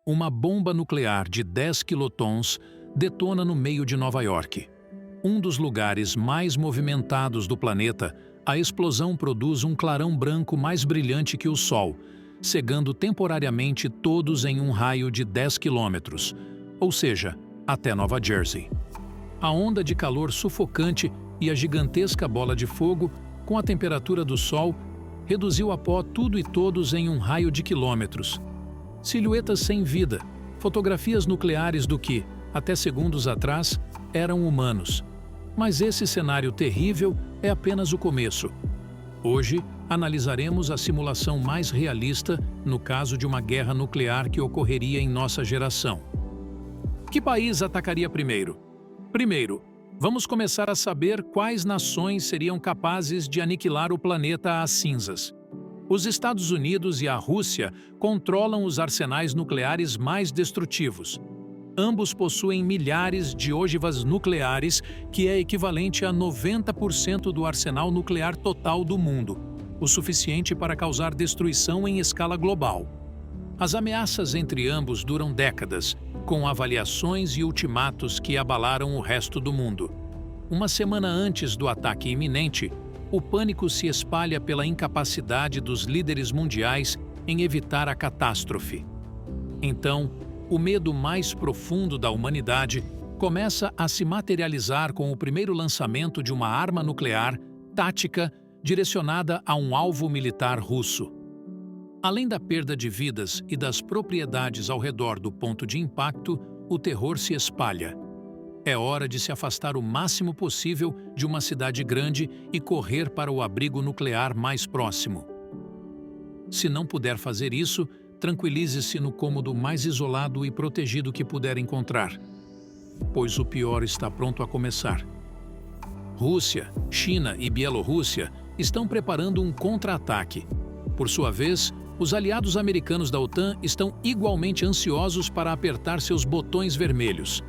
Uma bomba nuclear de 10 quilotons detona no meio de Nova York. Um dos lugares mais movimentados do planeta, a explosão produz um clarão branco mais brilhante que o Sol, cegando temporariamente todos em um raio de 10 quilômetros, ou seja, até Nova Jersey. A onda de calor sufocante e a gigantesca bola de fogo, com a temperatura do Sol, reduziu a pó tudo e todos em um raio de quilômetros. Silhuetas sem vida, fotografias nucleares do que, até segundos atrás, eram humanos. Mas esse cenário terrível é apenas o começo. Hoje, analisaremos a simulação mais realista no caso de uma guerra nuclear que ocorreria em nossa geração. Que país atacaria primeiro? Primeiro, vamos começar a saber quais nações seriam capazes de aniquilar o planeta às cinzas. Os Estados Unidos e a Rússia controlam os arsenais nucleares mais destrutivos. Ambos possuem milhares de ogivas nucleares, que é equivalente a 90% do arsenal nuclear total do mundo, o suficiente para causar destruição em escala global. As ameaças entre ambos duram décadas, com avaliações e ultimatos que abalaram o resto do mundo. Uma semana antes do ataque iminente, o pânico se espalha pela incapacidade dos líderes mundiais em evitar a catástrofe. Então, o medo mais profundo da humanidade começa a se materializar com o primeiro lançamento de uma arma nuclear tática direcionada a um alvo militar russo. Além da perda de vidas e das propriedades ao redor do ponto de impacto, o terror se espalha. É hora de se afastar o máximo possível de uma cidade grande e correr para o abrigo nuclear mais próximo. Se não puder fazer isso, tranquilize-se no cômodo mais isolado e protegido que puder encontrar, pois o pior está pronto a começar. Rússia, China e Bielorrússia estão preparando um contra-ataque. Por sua vez, os aliados americanos da OTAN estão igualmente ansiosos para apertar seus botões vermelhos.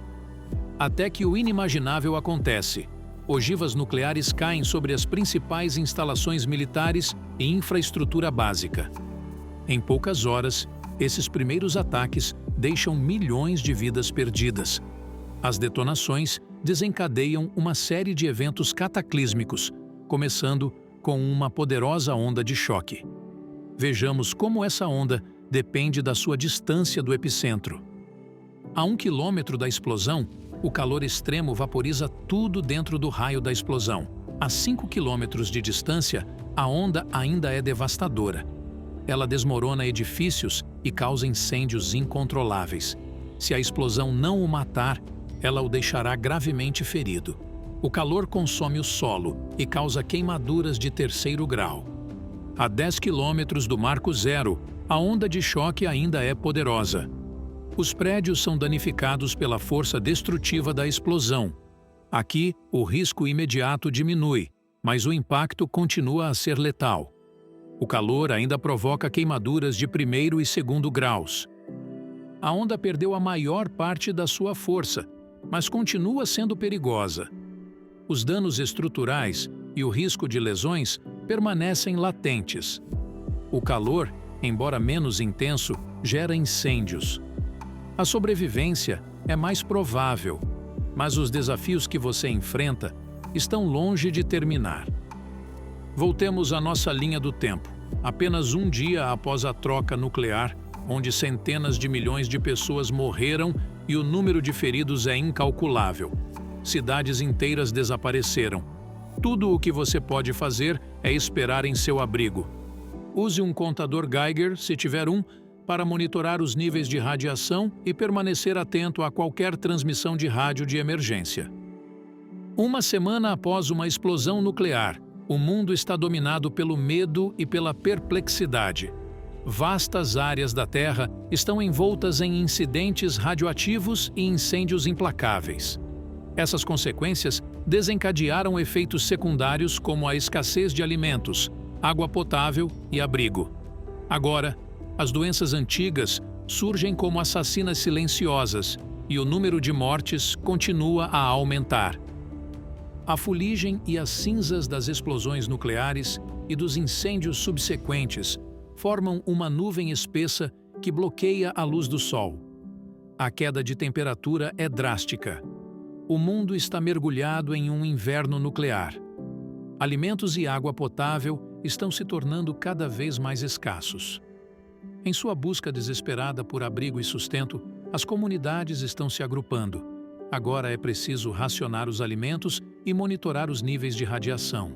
Até que o inimaginável acontece. Ogivas nucleares caem sobre as principais instalações militares e infraestrutura básica. Em poucas horas, esses primeiros ataques deixam milhões de vidas perdidas. As detonações desencadeiam uma série de eventos cataclísmicos, começando com uma poderosa onda de choque. Vejamos como essa onda depende da sua distância do epicentro. A 1 quilômetro da explosão, o calor extremo vaporiza tudo dentro do raio da explosão. A 5 quilômetros de distância, a onda ainda é devastadora. Ela desmorona edifícios e causa incêndios incontroláveis. Se a explosão não o matar, ela o deixará gravemente ferido. O calor consome o solo e causa queimaduras de 3º grau. A 10 quilômetros do marco zero, a onda de choque ainda é poderosa. Os prédios são danificados pela força destrutiva da explosão. Aqui, o risco imediato diminui, mas o impacto continua a ser letal. O calor ainda provoca queimaduras de 1º e 2º graus. A onda perdeu a maior parte da sua força, mas continua sendo perigosa. Os danos estruturais e o risco de lesões permanecem latentes. O calor, embora menos intenso, gera incêndios. A sobrevivência é mais provável, mas os desafios que você enfrenta estão longe de terminar. Voltemos à nossa linha do tempo, apenas um dia após a troca nuclear, onde centenas de milhões de pessoas morreram e o número de feridos é incalculável. Cidades inteiras desapareceram. Tudo o que você pode fazer é esperar em seu abrigo. Use um contador Geiger, se tiver um, para monitorar os níveis de radiação e permanecer atento a qualquer transmissão de rádio de emergência. Uma semana após uma explosão nuclear, o mundo está dominado pelo medo e pela perplexidade. Vastas áreas da Terra estão envoltas em incidentes radioativos e incêndios implacáveis. Essas consequências desencadearam efeitos secundários como a escassez de alimentos, água potável e abrigo. Agora, as doenças antigas surgem como assassinas silenciosas e o número de mortes continua a aumentar. A fuligem e as cinzas das explosões nucleares e dos incêndios subsequentes formam uma nuvem espessa que bloqueia a luz do sol. A queda de temperatura é drástica. O mundo está mergulhado em um inverno nuclear. Alimentos e água potável estão se tornando cada vez mais escassos. Em sua busca desesperada por abrigo e sustento, as comunidades estão se agrupando. Agora é preciso racionar os alimentos e monitorar os níveis de radiação.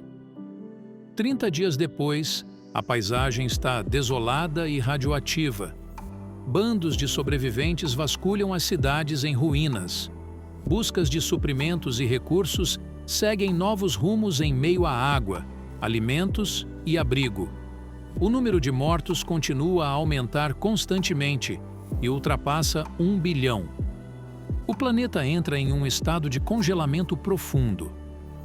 30 dias depois, a paisagem está desolada e radioativa. Bandos de sobreviventes vasculham as cidades em ruínas. Buscas de suprimentos e recursos seguem novos rumos em meio à água, alimentos e abrigo. O número de mortos continua a aumentar constantemente e ultrapassa 1 bilhão. O planeta entra em um estado de congelamento profundo.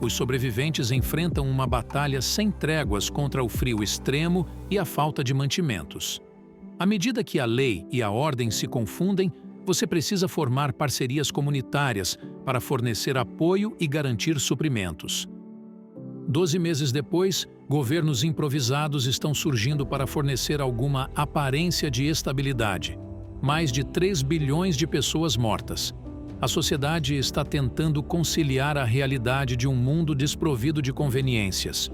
Os sobreviventes enfrentam uma batalha sem tréguas contra o frio extremo e a falta de mantimentos. À medida que a lei e a ordem se confundem, você precisa formar parcerias comunitárias para fornecer apoio e garantir suprimentos. 12 meses depois, governos improvisados estão surgindo para fornecer alguma aparência de estabilidade. Mais de 3 bilhões de pessoas mortas. A sociedade está tentando conciliar a realidade de um mundo desprovido de conveniências.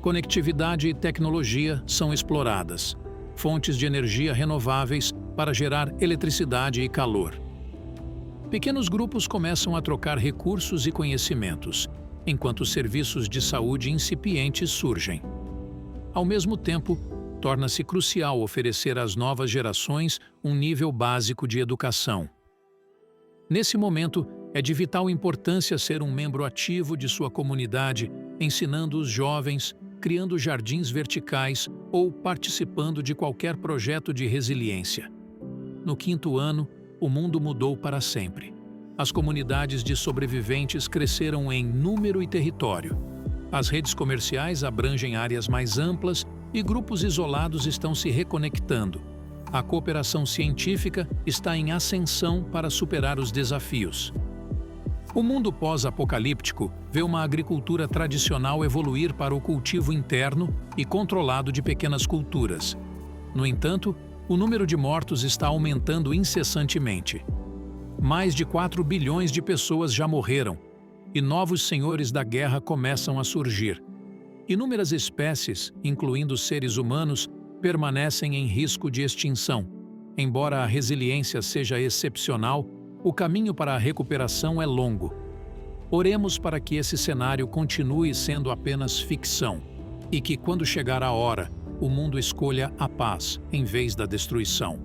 Conectividade e tecnologia são exploradas. Fontes de energia renováveis para gerar eletricidade e calor. Pequenos grupos começam a trocar recursos e conhecimentos, enquanto serviços de saúde incipientes surgem. Ao mesmo tempo, torna-se crucial oferecer às novas gerações um nível básico de educação. Nesse momento, é de vital importância ser um membro ativo de sua comunidade, ensinando os jovens, criando jardins verticais ou participando de qualquer projeto de resiliência. No 5º ano, o mundo mudou para sempre. As comunidades de sobreviventes cresceram em número e território. As redes comerciais abrangem áreas mais amplas e grupos isolados estão se reconectando. A cooperação científica está em ascensão para superar os desafios. O mundo pós-apocalíptico vê uma agricultura tradicional evoluir para o cultivo interno e controlado de pequenas culturas. No entanto, o número de mortos está aumentando incessantemente. Mais de 4 bilhões de pessoas já morreram, e novos senhores da guerra começam a surgir. Inúmeras espécies, incluindo seres humanos, permanecem em risco de extinção. Embora a resiliência seja excepcional, o caminho para a recuperação é longo. Oremos para que esse cenário continue sendo apenas ficção e que, quando chegar a hora, o mundo escolha a paz em vez da destruição.